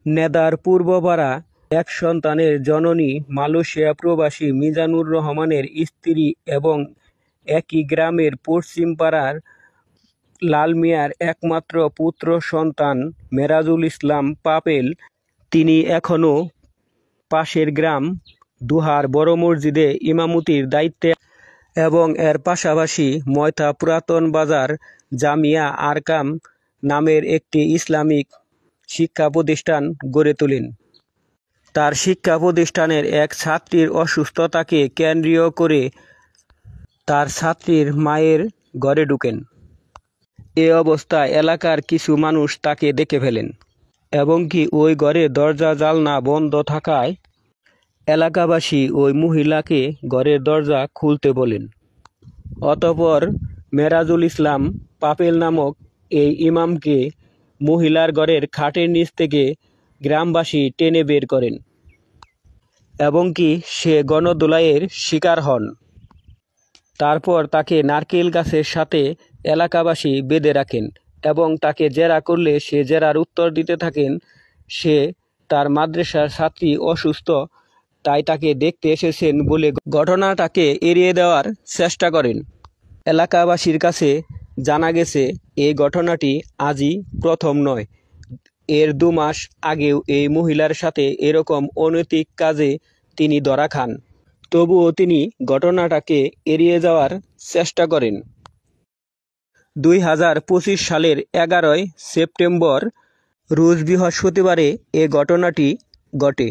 Neither Purbapara এক সন্তানের জননী মালয়েশিয়া প্রবাসী মিজানুর রহমানের স্ত্রী এবং একই গ্রামের পশ্চিম পাড়ার লাল মিয়ার একমাত্র পুত্র সন্তান মেরাজুল ইসলাম পাপেল। তিনি এখনও পাশের গ্রাম দুহার বড় মসজিদে ইমামতির দায়িত্বে এবং এর পাশাপাশি ময়থা পুরাতন বাজার জামিয়া আরকাম নামের একটি ইসলামিক শিক্ষা প্রতিষ্ঠান গড়ে তোলেন। তার শিক্ষা প্রতিষ্ঠানের এক ছাত্রীর অসুস্থতাকে কেন্দ্র করে তার ছাত্রীর মায়ের ঘরে ঢুকেন। এ অবস্থায় এলাকার কিছু মানুষ তাকে দেখে ফেলেন এবং কি ওই ঘরের দরজা জানলা বন্ধ থাকায় এলাকাবাসী ওই মহিলাকে ঘরের দরজা খুলতে বলেন। অতঃপর মেরাজুল ইসলাম পাপেল নামক এই ইমামকে মহিলার ঘরের খাটের নিচ থেকে গ্রামবাসী টেনে বের করেন এবং কি সে গণধোলাইয়ের শিকার হন। তারপর তাকে নারকেল গাছের সাথে এলাকাবাসী বেঁধে রাখেন এবং তাকে জেরা করলে সে জেরার উত্তর দিতে থাকেন সে তার মাদ্রাসার ছাত্রী অসুস্থ, তাই তাকে দেখতে এসেছেন বলে ঘটনাটাকে এড়িয়ে দেওয়ার চেষ্টা করেন। এলাকাবাসীর কাছে জানা গেছে এই ঘটনাটি আজই প্রথম নয়, এর 2 মাস আগেও এই মহিলার সাথে এরকম অনৈতিক কাজে তিনি ধরা খান। তবুও তিনি ঘটনাটাকে এড়িয়ে যাওয়ার চেষ্টা করেন। 2025 সালের 11 সেপ্টেম্বর রোজ বৃহস্পতিবারে এ ঘটনাটি ঘটে।